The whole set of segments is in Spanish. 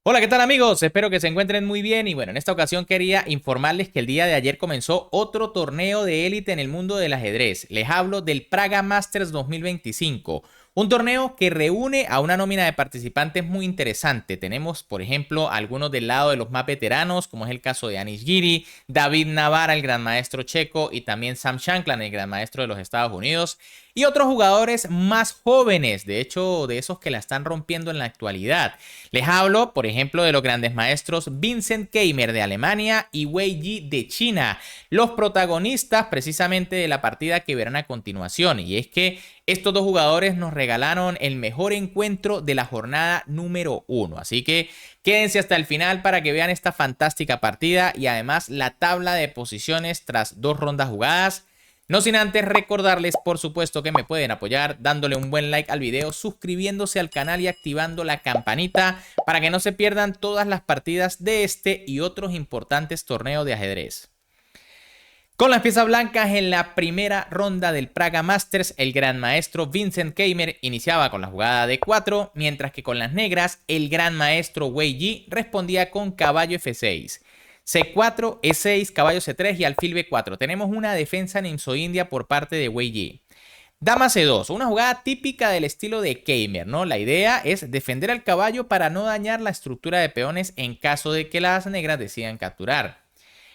Hola, ¿qué tal amigos? Espero que se encuentren muy bien y bueno, en esta ocasión quería informarles que el día de ayer comenzó otro torneo de élite en el mundo del ajedrez. Les hablo del Praga Masters 2025, un torneo que reúne a una nómina de participantes muy interesante. Tenemos, por ejemplo, algunos del lado de los más veteranos, como es el caso de Anish Giri, David Navarra, el gran maestro checo, y también Sam Shankland, el gran maestro de los Estados Unidos. Y otros jugadores más jóvenes, de hecho, de esos que la están rompiendo en la actualidad. Les hablo, por ejemplo, de los grandes maestros Vincent Keimer de Alemania y Wei Yi de China, los protagonistas precisamente de la partida que verán a continuación. Y es que estos dos jugadores nos regalaron el mejor encuentro de la jornada número 1. Así que quédense hasta el final para que vean esta fantástica partida y además la tabla de posiciones tras dos rondas jugadas. No sin antes recordarles, por supuesto, que me pueden apoyar dándole un buen like al video, suscribiéndose al canal y activando la campanita para que no se pierdan todas las partidas de este y otros importantes torneos de ajedrez. Con las piezas blancas en la primera ronda del Praga Masters, el gran maestro Vincent Keimer iniciaba con la jugada D4, mientras que con las negras, el gran maestro Wei Yi respondía con caballo F6. C4, E6, caballo C3 y alfil B4. Tenemos una defensa en India por parte de Wei Yi. Dama C2, una jugada típica del estilo de Keimer, ¿no? La idea es defender al caballo para no dañar la estructura de peones en caso de que las negras decidan capturar.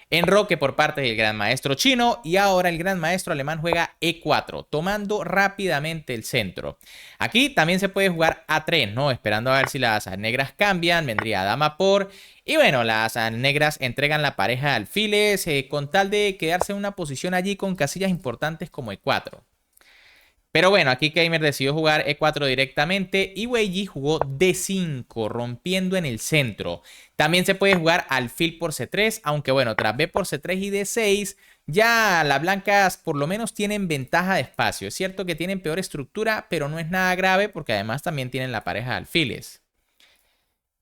Enroque por parte del gran maestro chino y ahora el gran maestro alemán juega E4, tomando rápidamente el centro. Aquí también se puede jugar A3, ¿no? Esperando a ver si las negras cambian, vendría dama por... Y bueno, las negras entregan la pareja de alfiles con tal de quedarse en una posición allí con casillas importantes como E4. Pero bueno, aquí Keimer decidió jugar E4 directamente y Wei Yi jugó D5, rompiendo en el centro. También se puede jugar alfil por C3, aunque bueno, tras B por C3 y D6, ya las blancas por lo menos tienen ventaja de espacio. Es cierto que tienen peor estructura, pero no es nada grave porque además también tienen la pareja de alfiles.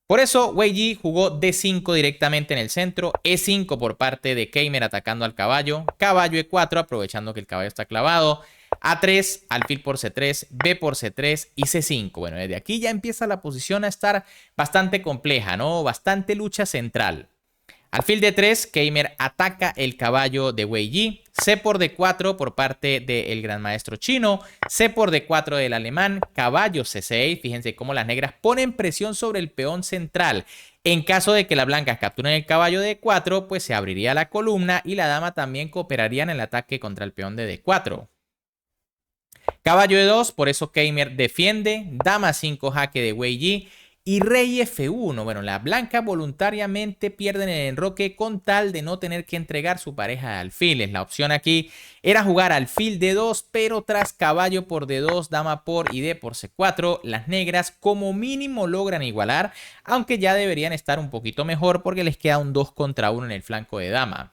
Por eso Wei Yi jugó D5 directamente en el centro, E5 por parte de Keimer atacando al caballo, caballo E4 aprovechando que el caballo está clavado, A3, alfil por C3, B por C3 y C5. Bueno, desde aquí ya empieza la posición a estar bastante compleja, ¿no? Bastante lucha central. Alfil D3, Keimer ataca el caballo de Wei Yi. C por D4 por parte del gran maestro chino. C por D4 del alemán. Caballo C6. Fíjense cómo las negras ponen presión sobre el peón central. En caso de que las blancas capturen el caballo de D4, pues se abriría la columna y la dama también cooperaría en el ataque contra el peón de D4. Caballo E2, por eso Keimer defiende. Dama 5 jaque de Wei Yi. Y rey F1. Bueno, las blancas voluntariamente pierden el enroque con tal de no tener que entregar su pareja de alfiles. La opción aquí era jugar alfil D2, pero tras caballo por D2, dama por y D por C4, las negras como mínimo logran igualar, aunque ya deberían estar un poquito mejor porque les queda un 2 contra 1 en el flanco de dama.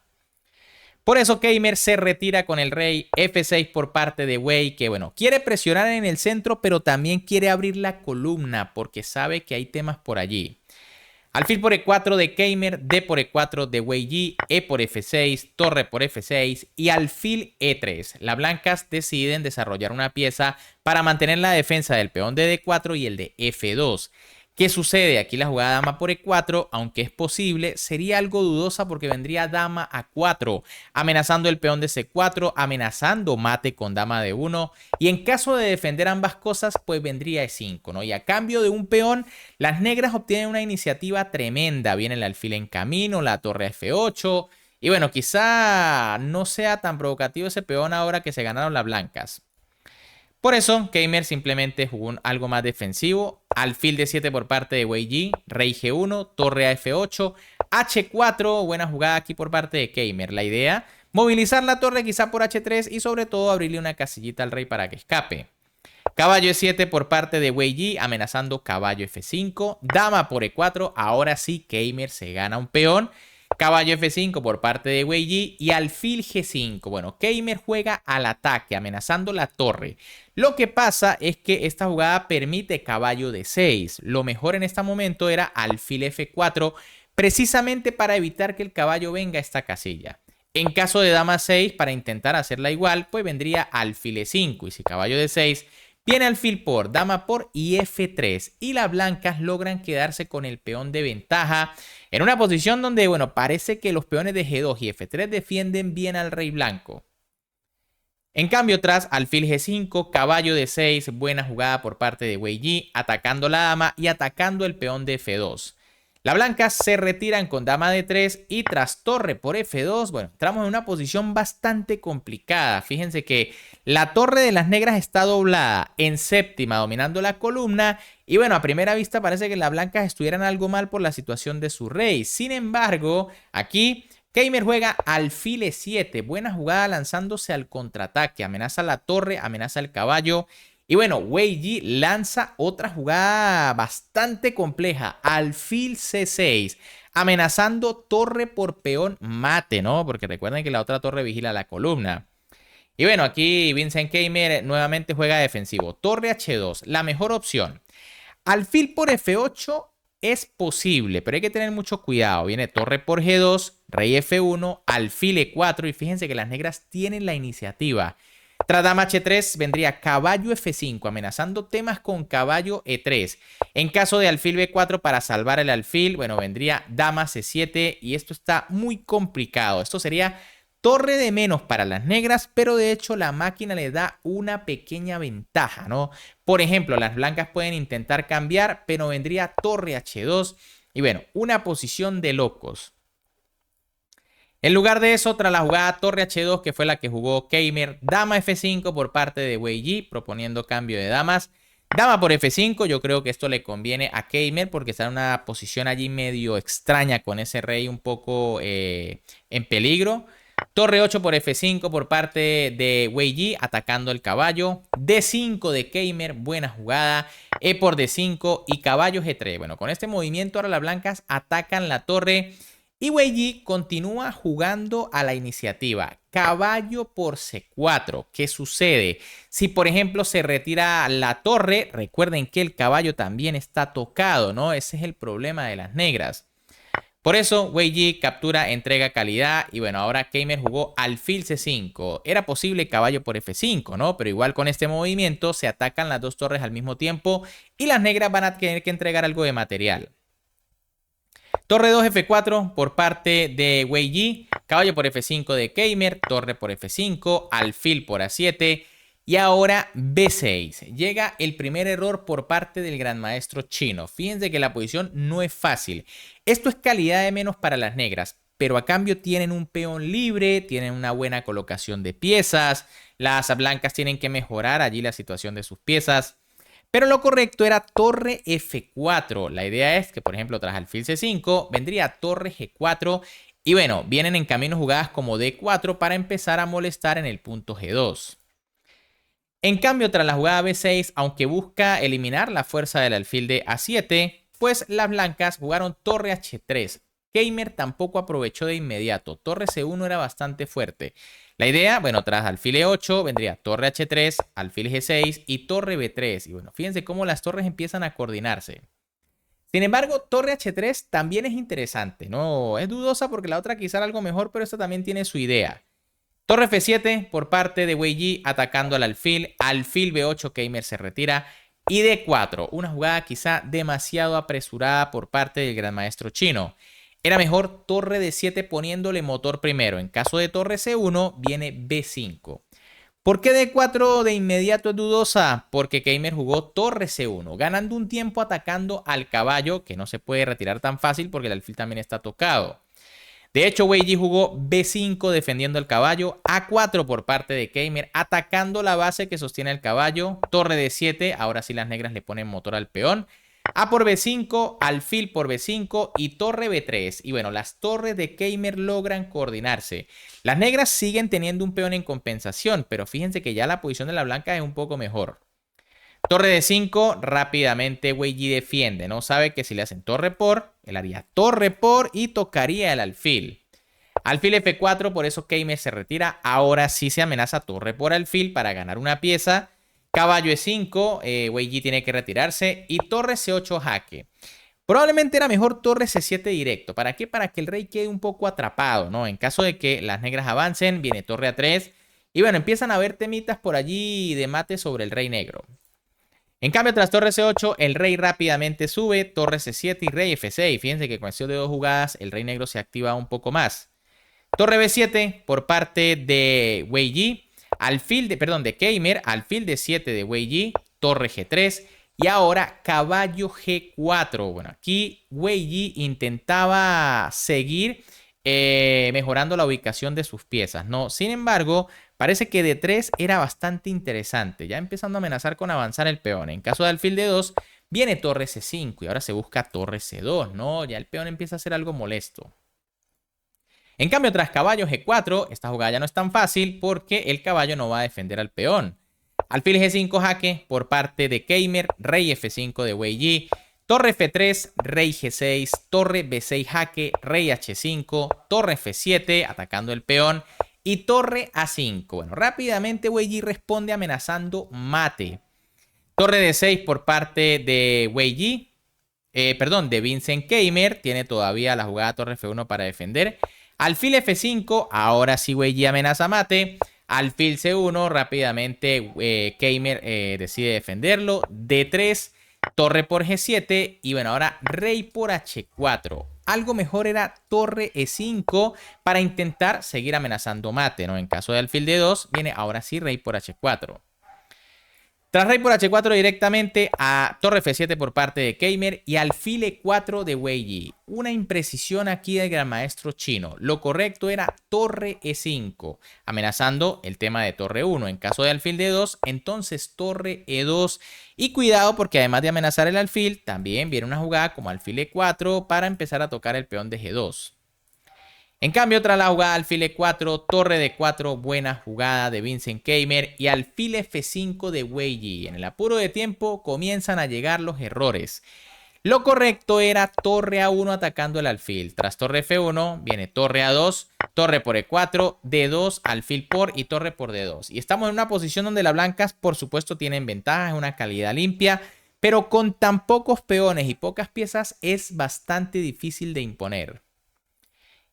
Por eso Keimer se retira con el rey F6 por parte de Wei, que bueno, quiere presionar en el centro, pero también quiere abrir la columna porque sabe que hay temas por allí. Alfil por E4 de Keimer, D por E4 de Wei Yi, E por F6, torre por F6 y alfil E3. Las blancas deciden desarrollar una pieza para mantener la defensa del peón de D4 y el de F2. ¿Qué sucede? Aquí la jugada dama por E4, aunque es posible, sería algo dudosa porque vendría dama A4, amenazando el peón de C4, amenazando mate con dama D1, y en caso de defender ambas cosas, pues vendría E5, ¿no? Y a cambio de un peón, las negras obtienen una iniciativa tremenda. Viene el alfil en camino, la torre F8, y bueno, quizá no sea tan provocativo ese peón ahora que se ganaron las blancas. Por eso, Keimer simplemente jugó algo más defensivo. Alfil D7 por parte de Wei Yi, rey G1, torre a F8, H4, buena jugada aquí por parte de Keimer. La idea, movilizar la torre quizá por H3 y sobre todo abrirle una casillita al rey para que escape. Caballo E7 por parte de Wei Yi, amenazando caballo F5, dama por E4, ahora sí Keimer se gana un peón. Caballo F5 por parte de Wei Yi y alfil G5. Bueno, Keimer juega al ataque, amenazando la torre. Lo que pasa es que esta jugada permite caballo D6. Lo mejor en este momento era alfil F4, precisamente para evitar que el caballo venga a esta casilla. En caso de dama 6, para intentar hacerla igual, pues vendría alfil E5. Y si caballo D6, Viene alfil por, dama por y F3. Y las blancas logran quedarse con el peón de ventaja en una posición donde, bueno, parece que los peones de G2 y F3 defienden bien al rey blanco. En cambio, tras alfil G5, caballo D6, buena jugada por parte de Wei Yi, atacando la dama y atacando el peón de F2. Las blancas se retiran con dama D3 y tras torre por F2, bueno, entramos en una posición bastante complicada. Fíjense que la torre de las negras está doblada en séptima, dominando la columna. Y bueno, a primera vista parece que las blancas estuvieran algo mal por la situación de su rey. Sin embargo, aquí Keimer juega alfil E7, buena jugada lanzándose al contraataque, amenaza la torre, amenaza el caballo. Y bueno, Wei Yi lanza otra jugada bastante compleja, alfil C6, amenazando torre por peón mate, ¿no? Porque recuerden que la otra torre vigila la columna. Y bueno, aquí Vincent Keimer nuevamente juega defensivo, torre H2, la mejor opción. Alfil por F8 es posible, pero hay que tener mucho cuidado. Viene torre por G2, rey F1, alfil E4 y fíjense que las negras tienen la iniciativa. Tras dama H3 vendría caballo F5, amenazando temas con caballo E3. En caso de alfil B4 para salvar el alfil, bueno, vendría dama C7 y esto está muy complicado. Esto sería torre de menos para las negras, pero de hecho la máquina le da una pequeña ventaja, ¿no? Por ejemplo, las blancas pueden intentar cambiar, pero vendría torre H2 y bueno, una posición de locos. En lugar de eso, tras la jugada torre H2, que fue la que jugó Keimer, dama F5 por parte de Wei Yi, proponiendo cambio de damas. Dama por F5, yo creo que esto le conviene a Keimer porque está en una posición allí medio extraña con ese rey un poco en peligro. Torre 8 por F5 por parte de Wei Yi, atacando el caballo. D5 de Keimer, buena jugada. E por D5 y caballo G3. Bueno, con este movimiento ahora las blancas atacan la torre. Y Wei Yi continúa jugando a la iniciativa. Caballo por C4. ¿Qué sucede? Si por ejemplo se retira la torre, recuerden que el caballo también está tocado, ¿no? Ese es el problema de las negras. Por eso Wei Yi captura, entrega calidad y bueno, ahora Keimer jugó alfil C5. Era posible caballo por F5, ¿no? Pero igual con este movimiento se atacan las dos torres al mismo tiempo y las negras van a tener que entregar algo de material. Torre 2 F4 por parte de Wei Yi, caballo por F5 de Keimer, torre por F5, alfil por A7 y ahora B6. Llega el primer error por parte del gran maestro chino. Fíjense que la posición no es fácil. Esto es calidad de menos para las negras, pero a cambio tienen un peón libre, tienen una buena colocación de piezas. Las blancas tienen que mejorar allí la situación de sus piezas. Pero lo correcto era torre F4. La idea es que, por ejemplo, tras alfil C5, vendría torre G4. Y bueno, vienen en camino jugadas como D4 para empezar a molestar en el punto G2. En cambio, tras la jugada B6, aunque busca eliminar la fuerza del alfil de A7, pues las blancas jugaron torre H3. Keimer tampoco aprovechó de inmediato. Torre C1 era bastante fuerte. La idea, bueno, tras alfil E8 vendría torre H3, alfil G6 y torre B3. Y bueno, fíjense cómo las torres empiezan a coordinarse. Sin embargo, torre H3 también es interesante, ¿no? Es dudosa porque la otra quizá era algo mejor, pero esta también tiene su idea. Torre F7 por parte de Wei Yi atacando al alfil. Alfil B8, Keimer se retira. Y D4, una jugada quizá demasiado apresurada por parte del gran maestro chino. Era mejor torre D7 poniéndole motor primero. En caso de torre C1 viene B5. ¿Por qué D4 de inmediato es dudosa? Porque Keimer jugó torre C1, ganando un tiempo atacando al caballo, que no se puede retirar tan fácil porque el alfil también está tocado. De hecho, Wei Yi jugó B5 defendiendo el caballo, A4 por parte de Keimer, atacando la base que sostiene el caballo, torre D7, ahora sí las negras le ponen motor al peón, A por B5, alfil por B5 y torre B3. Y bueno, las torres de Keimer logran coordinarse. Las negras siguen teniendo un peón en compensación, pero fíjense que ya la posición de la blanca es un poco mejor. Torre D5, rápidamente Wei Yi defiende, ¿no? Sabe que si le hacen torre por, él haría torre por y tocaría el alfil. Alfil F4, por eso Keimer se retira. Ahora sí se amenaza torre por alfil para ganar una pieza. Caballo E5, Wei Yi tiene que retirarse. Y torre C8 jaque. Probablemente era mejor torre C7 directo. ¿Para qué? Para que el rey quede un poco atrapado, ¿no? En caso de que las negras avancen, viene torre A3. Y bueno, empiezan a haber temitas por allí de mate sobre el rey negro. En cambio, tras torre C8, el rey rápidamente sube, torre C7 y rey F6. Fíjense que con cuestión de 2 jugadas, el rey negro se activa un poco más. Torre B7 por parte de Wei Yi, de Keimer, alfil D7 de Wei Yi, torre G3 y ahora caballo G4. Bueno, aquí Wei Yi intentaba seguir mejorando la ubicación de sus piezas, ¿no? Sin embargo, parece que D3 era bastante interesante, ya empezando a amenazar con avanzar el peón. En caso de alfil D2, viene torre C5 y ahora se busca torre C2, ¿no? Ya el peón empieza a ser algo molesto. En cambio, tras caballo G4, esta jugada ya no es tan fácil porque el caballo no va a defender al peón. Alfil G5 jaque por parte de Keimer, rey F5 de Wei Yi, torre F3, rey G6, torre B6 jaque, rey H5, torre F7 atacando el peón y torre A5. Bueno, rápidamente Wei Yi responde amenazando mate. Torre D6 por parte de Wei Yi, de Vincent Keimer, tiene todavía la jugada torre F1 para defender. Alfil F5, ahora sí Wei Yi amenaza mate. Alfil C1, rápidamente Keimer decide defenderlo. D3, torre por G7 y bueno, ahora rey por H4. Algo mejor era torre E5 para intentar seguir amenazando mate, ¿no? En caso de alfil D2, viene ahora sí rey por H4. Tras rey por H4 directamente a torre F7 por parte de Keimer y alfil E4 de Wei Yi. Una imprecisión aquí del gran maestro chino. Lo correcto era torre E5, amenazando el tema de torre 1. En caso de alfil D2, entonces torre E2. Y cuidado porque además de amenazar el alfil, también viene una jugada como alfil E4 para empezar a tocar el peón de G2. En cambio, tras la jugada alfil E4, torre D4, buena jugada de Vincent Keimer y alfil F5 de Wei Yi. En el apuro de tiempo comienzan a llegar los errores. Lo correcto era torre A1 atacando el alfil. Tras torre F1 viene torre A2, torre por E4, D2, alfil por y torre por D2. Y estamos en una posición donde las blancas por supuesto tienen ventaja, es una calidad limpia, pero con tan pocos peones y pocas piezas es bastante difícil de imponer.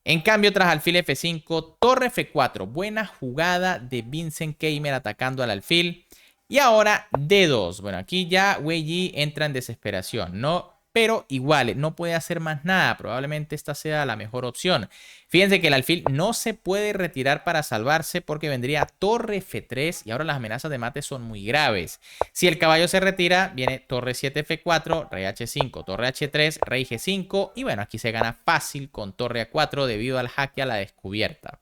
En cambio, tras alfil F5, torre F4. Buena jugada de Vincent Keimer atacando al alfil. Y ahora D2. Bueno, aquí ya Wei Yi entra en desesperación, ¿no? Pero igual, no puede hacer más nada. Probablemente esta sea la mejor opción. Fíjense que el alfil no se puede retirar para salvarse porque vendría torre F3 y ahora las amenazas de mate son muy graves. Si el caballo se retira, viene torre 7 F4, rey H5, torre H3, rey G5 y bueno, aquí se gana fácil con torre A4 debido al jaque a la descubierta.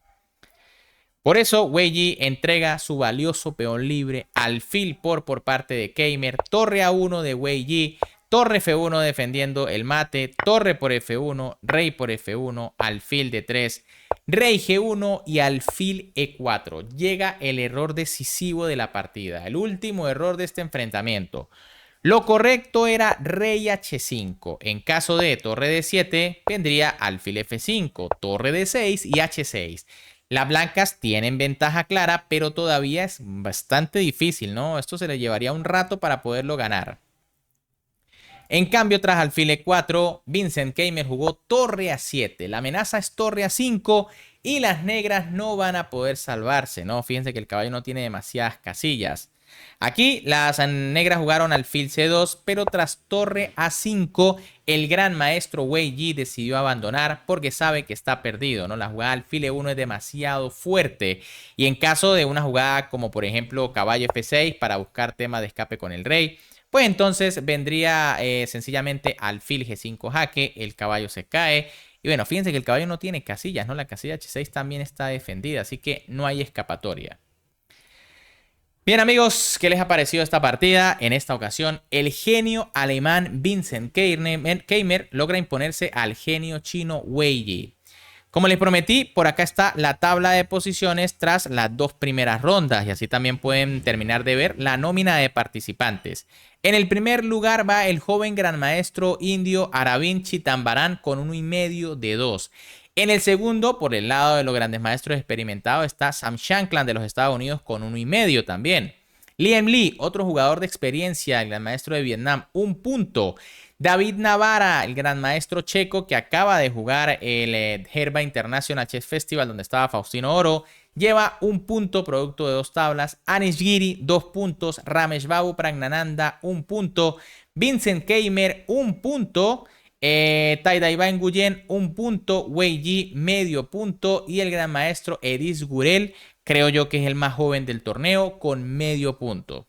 Por eso, Wei Yi entrega su valioso peón libre, alfil por parte de Keimer, torre A1 de Wei Yi, torre F1 defendiendo el mate, torre por F1, rey por F1, alfil D3, rey G1 y alfil E4. Llega el error decisivo de la partida, el último error de este enfrentamiento. Lo correcto era rey H5. En caso de torre D7, vendría alfil F5, torre D6 y H6. Las blancas tienen ventaja clara, pero todavía es bastante difícil, ¿no? Esto se le llevaría un rato para poderlo ganar. En cambio, tras alfil E4, Vincent Keimer jugó torre A7. La amenaza es torre A5 y las negras no van a poder salvarse, ¿no? Fíjense que el caballo no tiene demasiadas casillas. Aquí las negras jugaron alfil C2, pero tras torre A5, el gran maestro Wei Yi decidió abandonar porque sabe que está perdido, ¿no? La jugada alfil E1 es demasiado fuerte y en caso de una jugada como por ejemplo caballo F6 para buscar tema de escape con el rey, pues entonces vendría sencillamente alfil G5 jaque, el caballo se cae. Y bueno, fíjense que el caballo no tiene casillas, ¿no? La casilla H6 también está defendida, así que no hay escapatoria. Bien amigos, ¿qué les ha parecido esta partida? En esta ocasión, el genio alemán Vincent Keimer logra imponerse al genio chino Wei Yi. Como les prometí, por acá está la tabla de posiciones tras las dos primeras rondas y así también pueden terminar de ver la nómina de participantes. En el primer lugar va el joven gran maestro indio Aravind Chidambaram con 1,5 de 2. En el segundo, por el lado de los grandes maestros experimentados, está Sam Shankland de los Estados Unidos con 1,5 también. Liam Lee, otro jugador de experiencia, el gran maestro de Vietnam, 1 punto. David Navarra, el gran maestro checo que acaba de jugar el Herba International Chess Festival donde estaba Faustino Oro, lleva 1 punto, producto de 2 tablas. Anish Giri, 2 puntos. Ramesh Babu Pragnananda, 1 punto. Vincent Keimer, 1 punto. Taidaiban Nguyen, 1 punto. Wei Yi, medio punto. Y el gran maestro Edis Gurel, creo yo que es el más joven del torneo, con medio punto.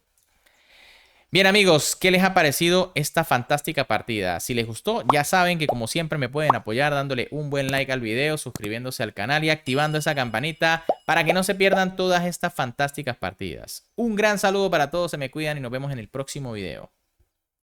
Bien amigos, ¿qué les ha parecido esta fantástica partida? Si les gustó, ya saben que como siempre me pueden apoyar dándole un buen like al video, suscribiéndose al canal y activando esa campanita para que no se pierdan todas estas fantásticas partidas. Un gran saludo para todos, se me cuidan y nos vemos en el próximo video.